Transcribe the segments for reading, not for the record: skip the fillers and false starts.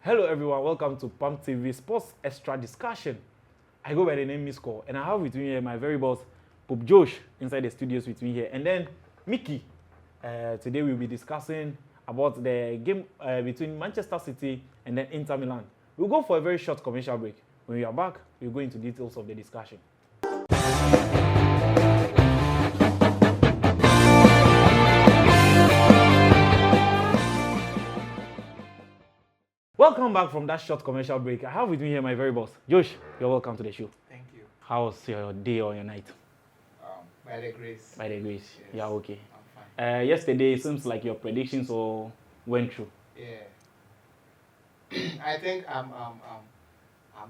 Hello everyone, welcome to Pump TV Sports Extra Discussion. I go by the name Mhizkall, and I have with me here my very boss, Pope Josh, inside the studios with me here, and then Mickey. Today we'll be discussing about the game between Manchester City and then Inter Milan. We'll go for a very short commercial break. When we are back, we'll go into details of the discussion. Welcome back from that short commercial break. I have with me here my very boss, Josh. You're welcome to the show. Thank you. How's your day or your night? By the grace. By the grace. Yes. Yeah, okay. I'm fine. Yesterday, it seems like your predictions all went through. Yeah. I think I'm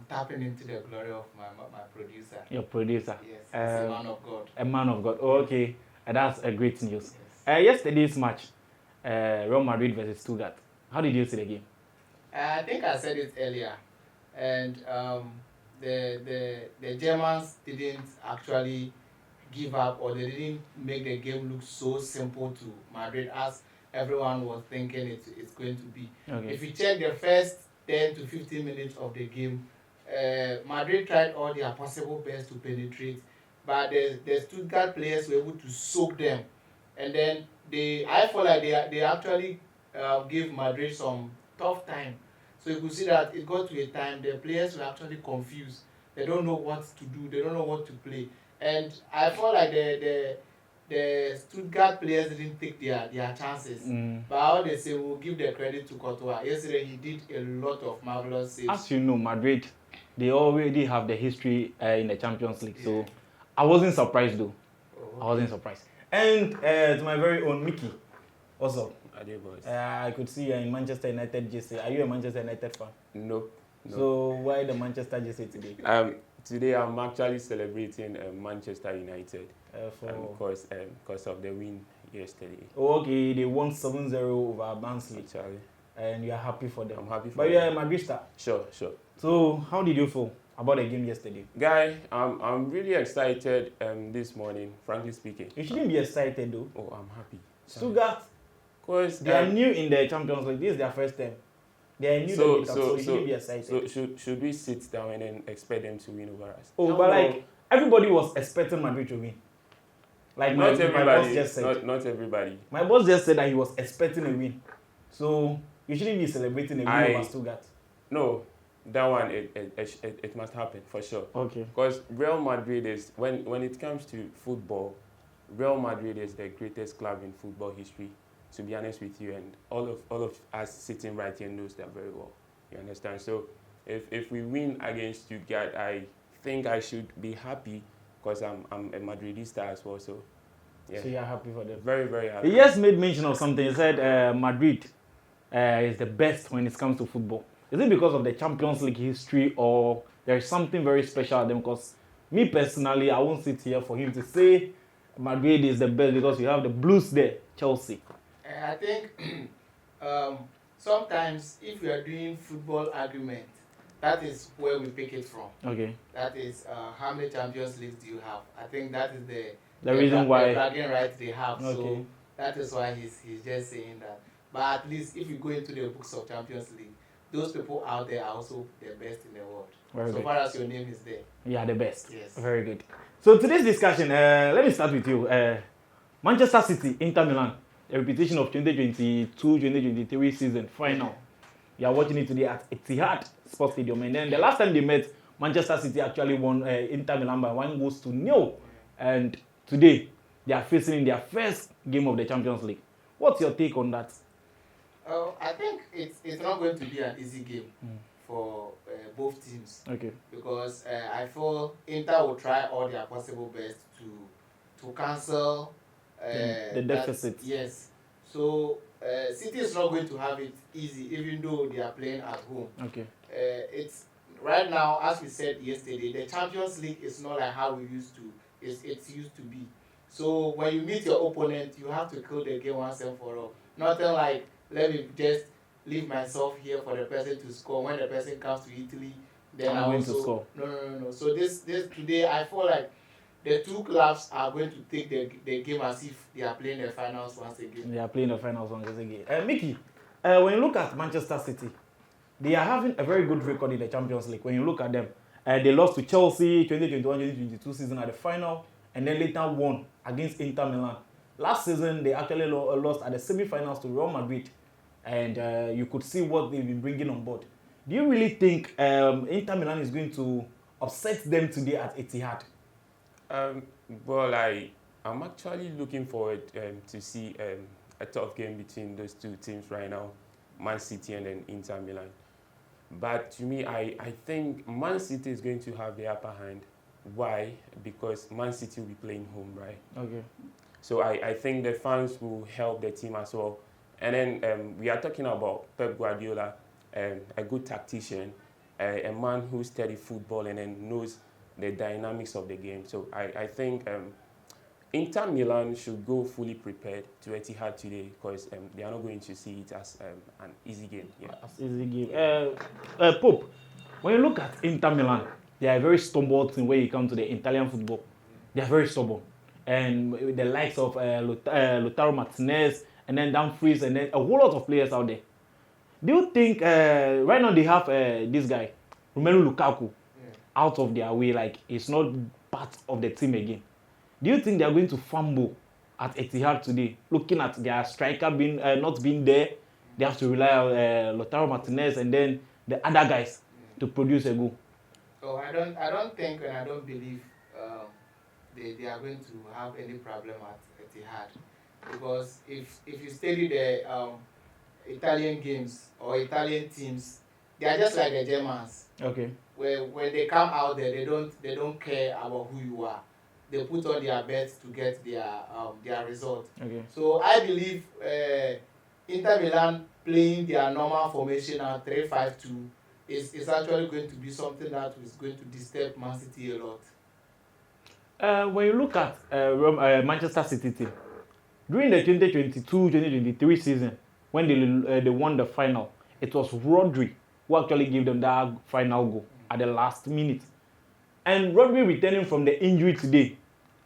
tapping into the glory of my producer. Your producer. Yes. He's a man of God. A man of God. Oh, okay. That's a great news. Yes. Yesterday's match, Real Madrid versus Stuttgart. How did you see the game? I think I said it earlier, and the Germans didn't actually give up, or they didn't make the game look so simple to Madrid as everyone was thinking it's going to be. Okay. If you check the first 10 to 15 minutes of the game, Madrid tried all their possible best to penetrate, but the Stuttgart players were able to soak them, and then I feel like they actually gave Madrid some tough time. So you could see that it got to a time the players were actually confused. They don't know what to do. They don't know what to play. And I felt like the Stuttgart players didn't take their chances. But how they say, we'll give the credit to Courtois. Yesterday he did a lot of marvelous saves. As you know, Madrid, they already have the history in the Champions League. So I wasn't surprised though. I wasn't surprised. And to my very own Mickey, what's up? I could see you in Manchester United jersey. Are you a Manchester United fan? No. So why the Manchester jersey today? Today I'm actually celebrating Manchester United because of the win yesterday. Oh, okay, they won 7-0 over Barnsley. Actually, And you are happy for them. I'm happy for But them. you are a Madridista. Sure. So how did you feel about the game yesterday? Guy, I'm really excited this morning, frankly speaking. You shouldn't be excited though. Oh, I'm happy. Stuttgart, Because they are new in the Champions League. This is their first time. They are new so you shouldn't be excited. So should we sit down and then expect them to win over us? Oh, No, but like everybody was expecting Madrid to win. Like my boss just said. Not everybody. My boss just said that he was expecting a win. So you shouldn't be celebrating a win over Stuttgart. No, that one it must happen for sure. Okay. Because Real Madrid is when it comes to football, Real Madrid is the greatest club in football history. To be honest with you, and all of us sitting right here knows that very well. You understand? So if we win against Stuttgart, I think I should be happy because I'm a Madridista as well. So yeah. So you're happy for them. Very, very happy. He just made mention of something. He said Madrid is the best when it comes to football. Is it because of the Champions League history, or there is something very special at them? Because me personally, I won't sit here for him to say Madrid is the best because you have the Blues there, Chelsea. I think sometimes if we are doing football argument, that is where we pick it from. Okay. That is how many Champions Leagues do you have? I think that is the reason why. The bragging right they have. Okay. So that is why he's just saying that. But at least if you go into the books of Champions League, those people out there are also the best in the world. Very so good. far as your name is there. You are the best. Yes. Very good. So today's discussion, let me start with you. Manchester City, Inter Milan, the repetition of 2022-2023 season final. You are watching it today at Etihad Sports Stadium. And then the last time they met, Manchester City actually won Inter Milan by 1-0. And today, they are facing in their first game of the Champions League. What's your take on that? I think it's not going to be an easy game for both teams. Okay. Because I feel Inter will try all their possible best to cancel the deficit. Yes. So City is not going to have it easy, even though they are playing at home. Okay. It's right now, as we said yesterday, the Champions League is not like how we used to. It's used to be. So when you meet your opponent, you have to kill the game once and for all. Nothing like let me just leave myself here for the person to score. When the person comes to Italy, then I'm going to score. No. So this today, I feel like the two clubs are going to take the game as if they are playing the finals once again. They are playing the finals once again. Mickey, when you look at Manchester City, they are having a very good record in the Champions League. When you look at them, they lost to Chelsea 2021-2022 season at the final, and then later won against Inter Milan. Last season, they actually lost at the semi-finals to Real Madrid, and you could see what they've been bringing on board. Do you really think Inter Milan is going to upset them today at Etihad? Well, I'm actually looking forward to see a tough game between those two teams right now, Man City and then Inter Milan. But to me, I think Man City is going to have the upper hand. Why? Because Man City will be playing home, right? Okay. So I think the fans will help the team as well. And then we are talking about Pep Guardiola, a good tactician, a man who studied football and then knows the dynamics of the game. So I think Inter Milan should go fully prepared to Etihad today because they are not going to see it as an easy game. Yeah. As easy game. Pope, when you look at Inter Milan, they are a very stubborn team when you come to the Italian football. They are very stubborn. And with the likes of Lautaro Martinez, and then Dumfries, and then a whole lot of players out there. Do you think right now they have this guy, Romelu Lukaku, out of their way, like he's not part of the team again? Do you think they are going to fumble at Etihad today, looking at their striker being not being there? They have to rely on Lautaro Martinez and then the other guys to produce a goal. So I don't think and I don't believe they are going to have any problem at Etihad, because if you study the Italian games or Italian teams, they are just like the Germans. Okay. Where when they come out there, they don't care about who you are. They put on their best to get their result. Okay. So I believe Inter Milan playing their normal formation at 3-5-2 is actually going to be something that is going to disturb Man City a lot. When you look at Manchester City team, during the 2022-2023 season, when they won the final, it was Rodri who actually gave them that final goal at the last minute. And Rodri returning from the injury today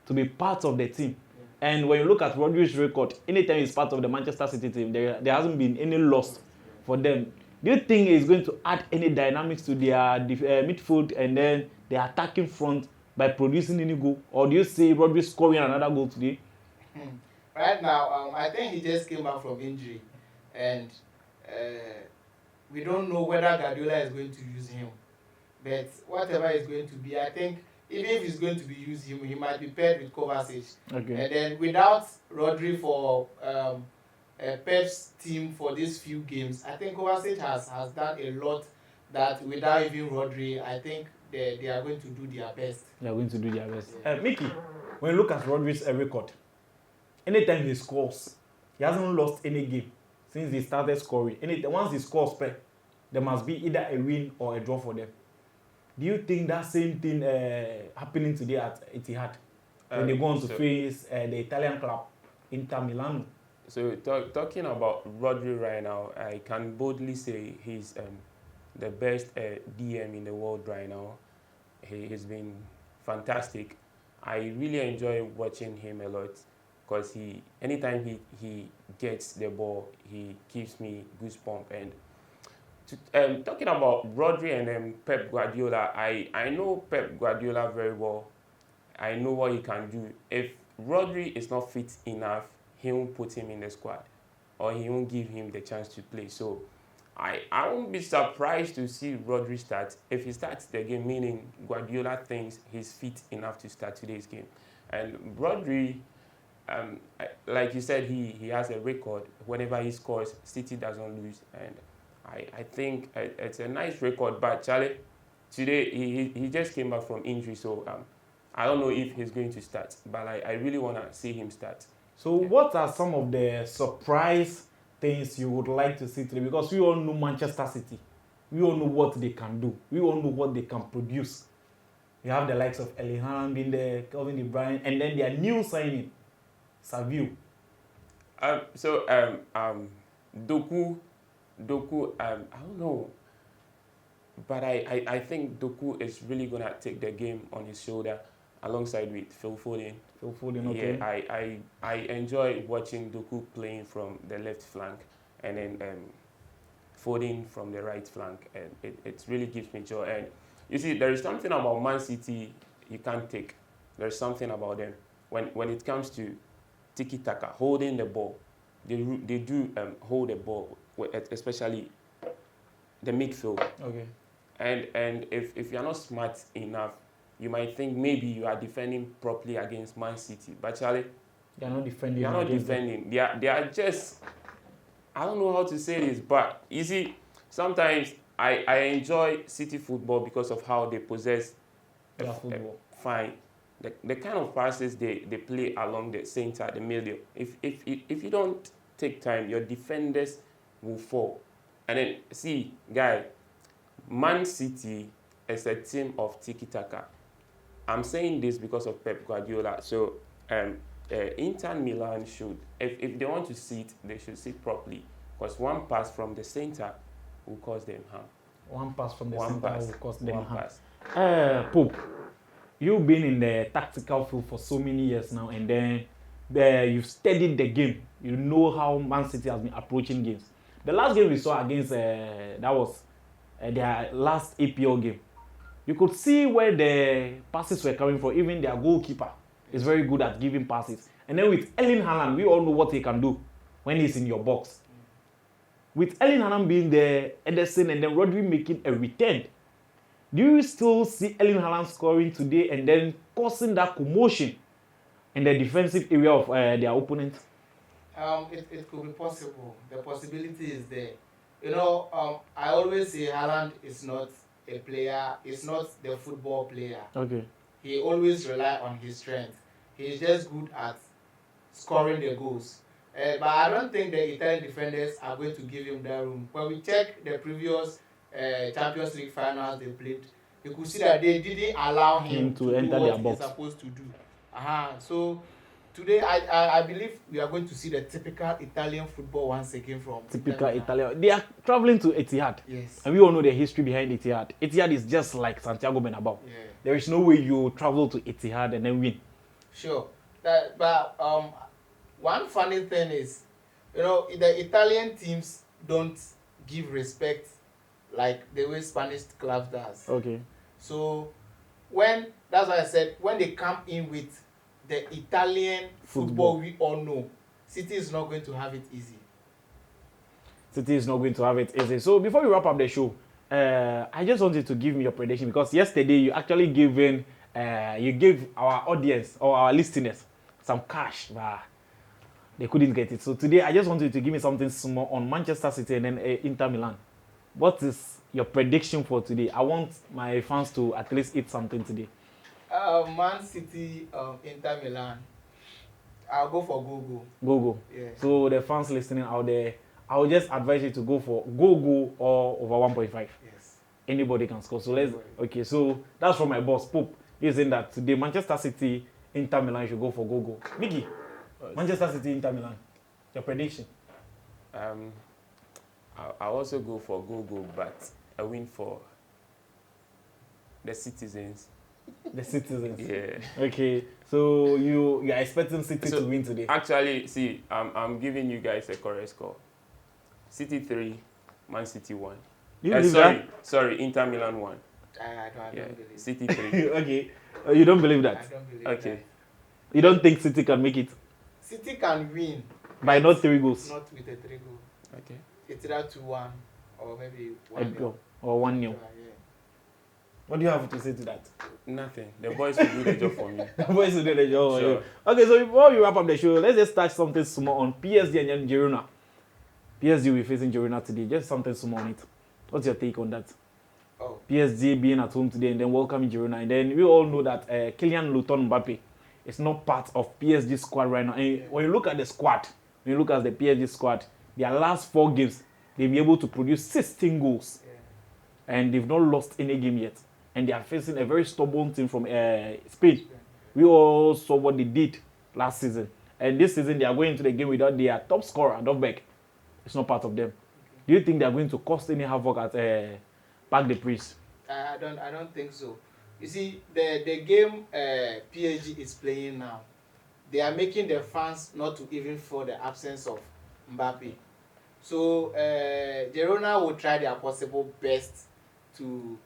to be part of the team. And when you look at Rodri's record, anytime he's part of the Manchester City team, there hasn't been any loss for them. Do you think it's going to add any dynamics to their midfield and then the attacking front by producing any goal? Or do you see Rodri scoring another goal today? Right now, I think he just came back from injury. And we don't know whether Guardiola is going to use him. But whatever it's going to be, I think even if he's going to be used, he might be paired with Kovacic. Okay. And then without Rodri for Pep's team for these few games, I think Kovacic has done a lot that without even Rodri, I think they are going to do their best. They are going to do their best. Mickey, when you look at Rodri's record, anytime he scores, he hasn't lost any game since he started scoring. Once he scores, there must be either a win or a draw for them. Do you think that same thing happening today at Etihad when they go on to face the Italian club Inter Milan? So talking about Rodri right now, I can boldly say he's the best DM in the world right now. He's been fantastic. I really enjoy watching him a lot because anytime he gets the ball, he gives me goosebumps. And talking about Rodri and Pep Guardiola, I know Pep Guardiola very well. I know what he can do. If Rodri is not fit enough, he won't put him in the squad or he won't give him the chance to play. So I won't be surprised to see Rodri start. If he starts the game, meaning Guardiola thinks he's fit enough to start today's game. And Rodri, like you said, he has a record. Whenever he scores, City doesn't lose. And I think it's a nice record, but Charlie, today he just came back from injury, so I don't know if he's going to start, but I really want to see him start. So what are some of the surprise things you would like to see today? Because we all know Manchester City. We all know what they can do. We all know what they can produce. You have the likes of Erling Haaland being there, Kevin De Bruyne, and then their new signing, Savio. Doku, I don't know, but I think Doku is really going to take the game on his shoulder alongside with Phil Foden. Phil Foden, okay. Yeah, I enjoy watching Doku playing from the left flank, and then Foden from the right flank, and it really gives me joy. And you see, there is something about Man City you can't take. There's something about them when it comes to tiki-taka, holding the ball. They do hold the ball, especially the midfield. Okay. And if you're not smart enough, you might think maybe you are defending properly against Man City, but Charlie, They are not defending. they are not defending. They are just, I don't know how to say this, but you see, sometimes I enjoy City football because of how they possess football. Fine. The kind of passes they play along the center, the middle. If you don't take time, your defenders will fall. And then see, guy, Man City is a team of tiki-taka. I'm saying this because of Pep Guardiola. So Inter Milan should, if they want to sit, they should sit properly. Because one pass from the center will cause them harm. One pass from the center will cause them harm. Pope, you've been in the tactical field for so many years now, and then you've studied the game. You know how Man City has been approaching games. The last game we saw against, that was their last APL game. You could see where the passes were coming from. Even their goalkeeper is very good at giving passes. And then with Erling Haaland, we all know what he can do when he's in your box. With Erling Haaland being there, Ederson, and then Rodri making a return, do you still see Erling Haaland scoring today and then causing that commotion in the defensive area of their opponent? It could be possible. The possibility is there. You know, I always say Haaland is not a player, is not the football player. Okay. He always rely on his strength. He's just good at scoring the goals. But I don't think the Italian defenders are going to give him that room. When we check the previous Champions League finals they played, you could see that they didn't allow him to enter do what he's supposed to do. So today I believe we are going to see the typical Italian football once again from typical Italian. They are traveling to Etihad. Yes. And we all know the history behind Etihad. Etihad is just like Santiago Bernabeu. Yeah. There is no way you travel to Etihad and then win. Sure. But one funny thing is, you know, the Italian teams don't give respect like the way Spanish clubs does. Okay. So that's why I said when they come in with the Italian football we all know, City is not going to have it easy. City is not going to have it easy. So before we wrap up the show, I just wanted to give me your prediction because yesterday you actually gave our audience or our listeners some cash, but they couldn't get it. So today I just wanted to give me something small on Manchester City and then Inter Milan. What is your prediction for today? I want my fans to at least eat something today. Man City, Inter Milan. I'll go for go. Go. Yeah. So the fans listening out there, I will just advise you to go for go or over 1.5. Yes. Anybody can score. So okay. So that's from my boss Pope. He's saying that today Manchester City, Inter Milan should go for go. Mickey, Manchester City, Inter Milan. Your prediction? I'll also go for go, but a win for the citizens. The citizens. Yeah. Okay. So you are expecting City to win today? Actually, see, I'm giving you guys a correct score. City 3, Man City 1. You believe that? Sorry, Inter Milan 1. I don't believe it. City 3. Okay. You don't believe that? I don't believe Okay. that. You don't think City can make it? City can win. By not 3 goals? Not with a 3 goal. Okay. It's either 2-1 or maybe 1-0. Or 1-0. Yeah. What do you have to say to that? Nothing. The boys will do the job for me. The boys will do the job. Sure. Okay, so before we wrap up the show, let's just touch something small on PSG and then Girona. PSG will be facing Girona today. Just something small on it. What's your take on that? Oh. PSG being at home today and then welcoming Girona. And then we all know that Kylian Mbappe is not part of PSG squad right now. And when you look at the squad, when you look at the PSG squad, their last 4 games, they've been able to produce 16 goals. Yeah. And they've not lost any game yet. And they are facing a very stubborn team from Spain. We all saw what they did last season. And this season, they are going into the game without their top scorer, Dovbek. It's not part of them. Okay. Do you think they are going to cause any havoc at Parc des Princes? I don't think so. You see, the game PSG is playing now, they are making the fans not to even feel the absence of Mbappe. So Girona will try their possible best to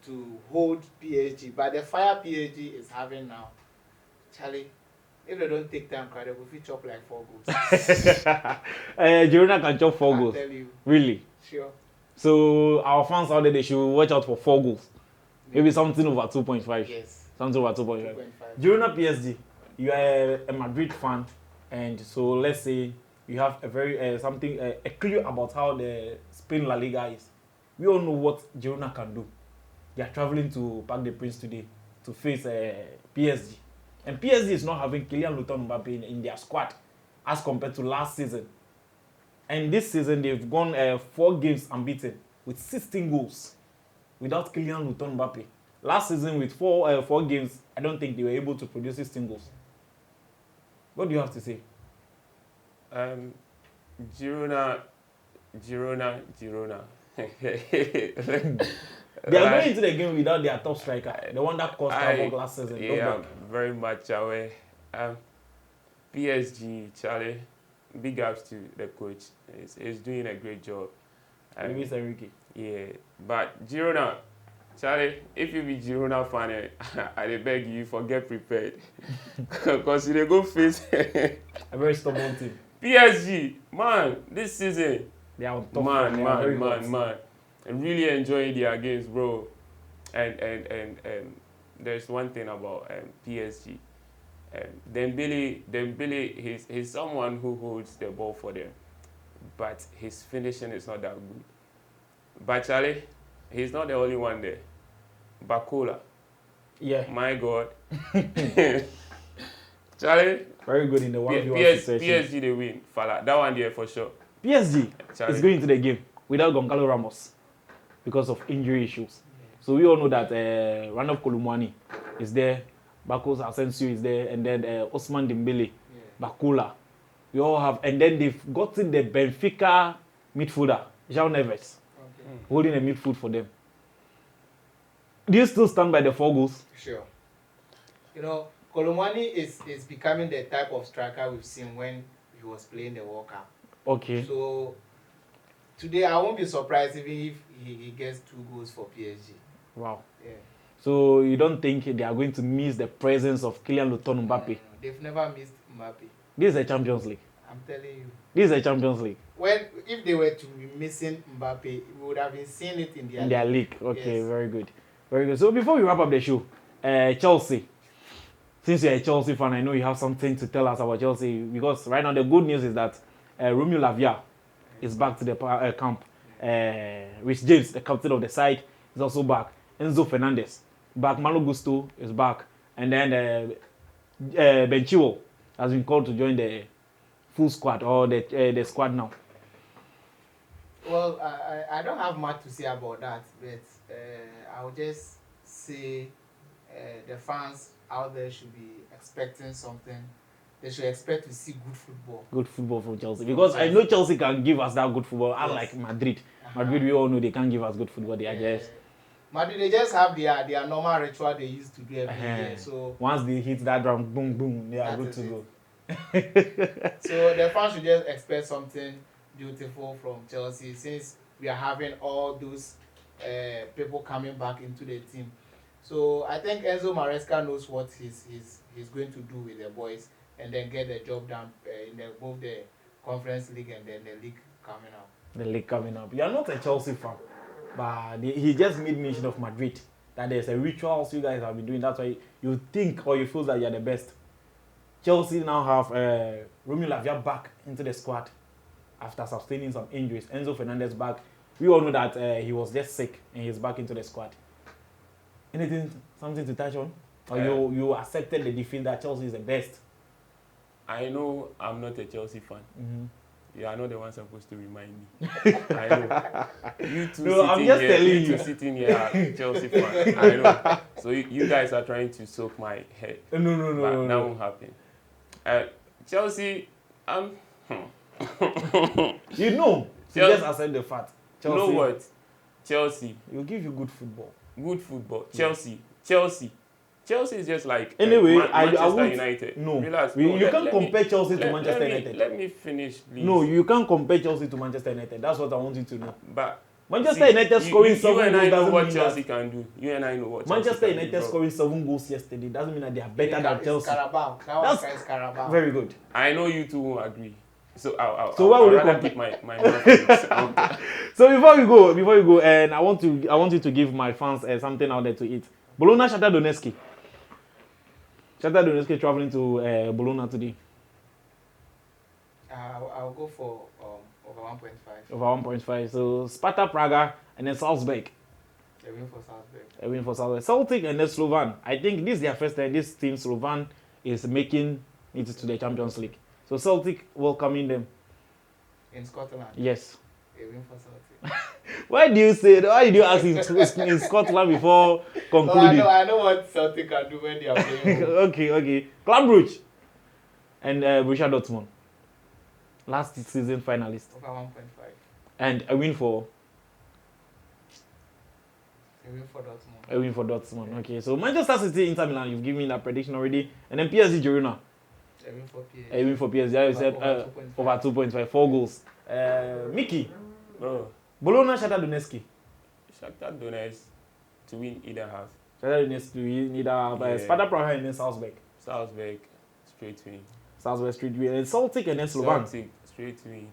hold PSG, but the fire PSG is having now, Charlie, if they don't take time, they will chop like 4 goals. Girona can chop 4 I goals. tell you. Really? Sure. So our fans out there, they should watch out for 4 goals. Maybe something over 2.5. Yes. Something over 2.5. 2.5. Girona PSG, you are a Madrid fan, and so let's say you have a very a clue about how the Spain La Liga is. We all know what Girona can do. They are traveling to Parc des Princes today to face PSG. And PSG is not having Kylian Mbappé in their squad as compared to last season. And this season, they've gone 4 games unbeaten with 16 goals without Kylian Mbappé. Last season, with 4 games, I don't think they were able to produce 16 goals. What do you have to say? Girona. They are going into the game without their top striker, the one that cost havoc last season. Yeah, very much aware. PSG, Charlie, big ups to the coach. He's doing a great job. Luis Enrique. Yeah, but Girona, Charlie, if you be Girona fan, I beg you, forget prepared. Because they go face a very stubborn team. PSG, man, this season, they are on top. Man. I'm really enjoying their games, bro. And there's one thing about PSG. Dembele, he's someone who holds the ball for them, but his finishing is not that good. But Charlie, he's not the only one there. Bakola. Yeah. My God. Charlie. Very good in the 1v1 situation. PSG they win. Fala. That one there for sure. PSG is going to the game without Goncalo Ramos because of injury issues. So we all know that Randolph Kolumani is there, Bakos Asensio is there, and then Ousmane Dembele, Bakola. We all have, and then they've gotten the Benfica midfielder, João Neves, holding a midfield for them. Do you still stand by the 4 goals? Sure. You know, Kolumani is becoming the type of striker we've seen when he was playing the World Cup. Okay. So today I won't be surprised even if he gets 2 goals for PSG. Wow. Yeah. So you don't think they are going to miss the presence of Kylian Mbappé? No, they've never missed Mbappé. This is a Champions League. I'm telling you. This is a Champions League. If they were to be missing Mbappé, we would have been seeing it in their league. Okay, yes. Very good. Very good. So before we wrap up the show, Chelsea. Since you're a Chelsea fan, I know you have something to tell us about Chelsea, because right now the good news is that Romeo Lavia is back to the camp. Rich James, the captain of the side, is also back. Enzo Fernandez back. Malo Gusto is back. And then Ben Chilwell has been called to join the full squad, or the squad now. Well, I don't have much to say about that, but I would just say the fans out there should be expecting something. They should expect to see good football. Good football from Chelsea. Because I know Chelsea can give us that good football, unlike Madrid. Madrid, we all know they can't give us good football. They are just... Madrid, they just have their normal ritual they used to do every year. So once they hit that drum, boom, boom, they are good to go. So the fans should just expect something beautiful from Chelsea, since we are having all those people coming back into the team. So I think Enzo Maresca knows what he's going to do with the boys, and then get the job done in both the Conference League and then the league coming up. The league coming up. You are not a Chelsea fan, but he just made mention of Madrid, that there's a ritual you guys have been doing. That's why you think or you feel that you're the best. Chelsea now have Romeo Lavia back into the squad after sustaining some injuries. Enzo Fernandez back. We all know that he was just sick and he's back into the squad. Something to touch on? Or you accepted the defeat that Chelsea is the best? I know I'm not a Chelsea fan. Mm-hmm. You are not the one supposed to remind me. I know. You two sitting here are Chelsea fans. I know. So you guys are trying to soak my head. No. That won't happen. Chelsea, you know. You just accept the fact. Chelsea, you know what? Chelsea. Will give you good football. Good football. Chelsea. Chelsea is just like anyway. Manchester United. No, Relax. you can't compare Chelsea to Manchester United. Let me finish, please. No, you can't compare Chelsea to Manchester United. That's what I want you to know. But Manchester United scoring 7 goals know doesn't what mean Chelsea that can do. You and I know what Manchester Chelsea United scoring 7 goals yesterday doesn't mean that they are better than Chelsea. Carabao. That's Carabao. very good. I know you two won't agree. So why would you rather keep my mouth. So before you go, and I want you to give my fans something out there to eat. Bologna Shakhtar Donetsk. Shakhtar Donetsk traveling to Bologna today. I'll go for over 1.5. Over 1.5. So Sparta Praga and then Salzburg. A win for Salzburg. A win for Salzburg. Celtic and then Slovan. I think this is their first time. This team Slovan is making it to the Champions League. So Celtic welcoming them. In Scotland? Yes. A win for Celtic. Why did you ask in Scotland before concluding? I know what Celtic can do when they are playing. Okay. Club Brugge and Borussia Dortmund. Last season finalist. Over 1.5. And a win for? A win for Dortmund. A win for Dortmund. Okay, so Manchester City, Inter Milan, you've given me that prediction already. And then PSG Girona. A win for PSG. A win for PSG. I said over 2.5. 4 goals. Mickey. Oh. Bologna Shakhtar Donetsk. Shakhtar Donetsk to win either half. Shakhtar Donetsk to win either half. Yeah. Sparta Praha and then Salzburg. Salzburg straight win. Salzburg straight win. And Celtic and then Slovan. Celtic straight win.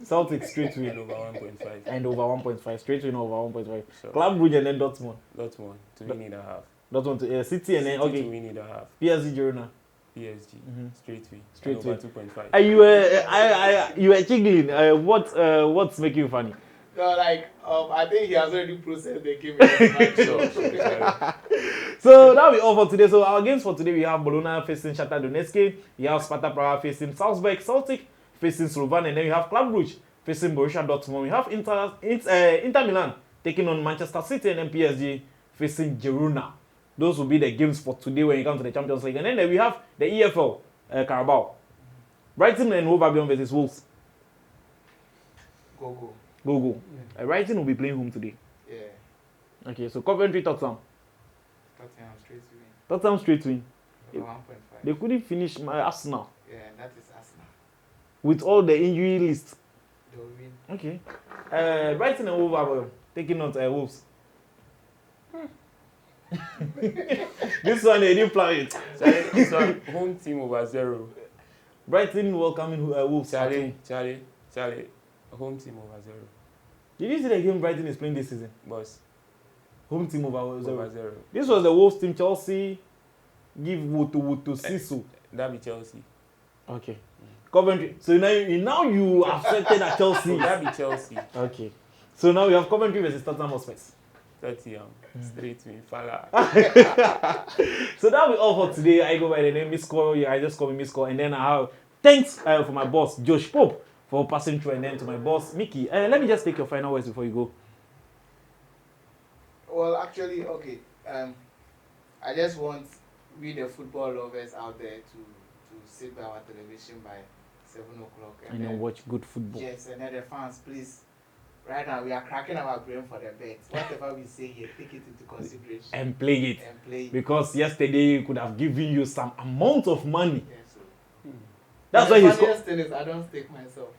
Celtic straight And win. over 1.5. And over 1.5. Straight win over 1.5. Sure. Club Brugge and then Dortmund. Dortmund to win either half. Dortmund to City and then City to okay. win either half. PSG Girona. PSG straight win. Straight and win. over 2.5. You were giggling. What's making you funny? No, I think he has already processed the game. Sure. So that'll be all for today. So our games for today, we have Bologna facing Shakhtar Donetsk, we have Sparta Praha facing Salzburg, Celtic facing Slovan, and then we have Club Brugge facing Borussia Dortmund. We have Inter Milan taking on Manchester City, and then PSG facing Girona. Those will be the games for today when you come to the Champions League. And then we have the EFL Carabao. Brighton and Wolverhampton versus Wolves. Go. Yeah. Brighton will be playing home today. Yeah. Okay, so Coventry, Tottenham. Tottenham straight to win. Tottenham straight win. Over 1.5. They couldn't finish Arsenal Yeah, that is Arsenal. with all the injury list. They will win. Okay. Brighton and Wolverhampton taking on Wolves. This one they didn't plan it. This one home team over 0. Brighton welcoming Wolves. Charlie. Home team over 0. Did you see the game Brighton is playing this season? Boss. Home team over 0. Over 0. This was the Wolves team. Chelsea give wood to Sisu. That be Chelsea. Okay. Coventry. So now you accepted at Chelsea. That be Chelsea. Okay. So now we have Coventry versus Tottenham Hotspur. 30 straight win. Fala. So that'll be all for today. I go by the name Mhizkall. Yeah, I just call me Mhizkall. And then I have thanks for my boss Josh Pope for passing through, and then to my boss Mickey. Let me just take your final words before you go. Well, actually, okay. I just want we the football lovers out there to sit by our television by 7 o'clock And then watch good football. Yes, and then the fans, please. Right now, we are cracking our brain for the bets. Whatever we say here, take it into consideration. And play it. And play it. Because yesterday he could have given you some amount of money. Yes, so. That's why he's The funniest thing is I don't stake myself.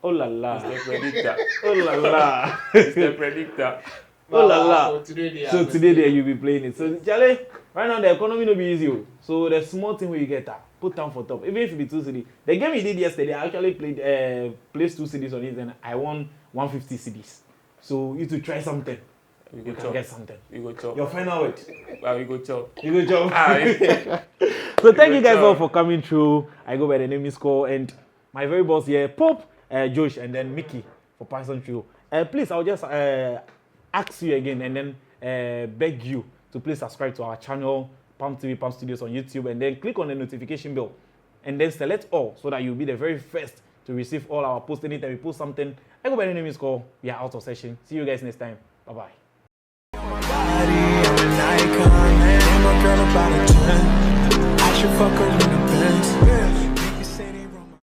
Oh la la. It's the predictor. Oh la la. It's the predictor. Oh la la. So today, So today there you'll be playing it. So Charlie, right now the economy no be easy. Oh. So the small thing where you get that, put down for top. Even if it be 2 CDs. The game he did yesterday, I actually placed 2 CDs on it and I won 150 CDs. So you to try something. We You go can chop. get something. We go chop. Your final word. We go chop. You go job. Yeah. So thank you Good guys all job. for coming through. I go by the name Mhizkall and my very boss here, Pope, Josh, and then Mickey for passing through. Please, I'll just ask you again and then beg you to please subscribe to our channel, Palm TV, Palm Studios on YouTube, and then click on the notification bell and then select all so that you'll be the very first to receive all our posts anytime we post something. I go by the name Mhizkall. We are out of session. See you guys next time. Bye-bye. I should fuck her in the Benz.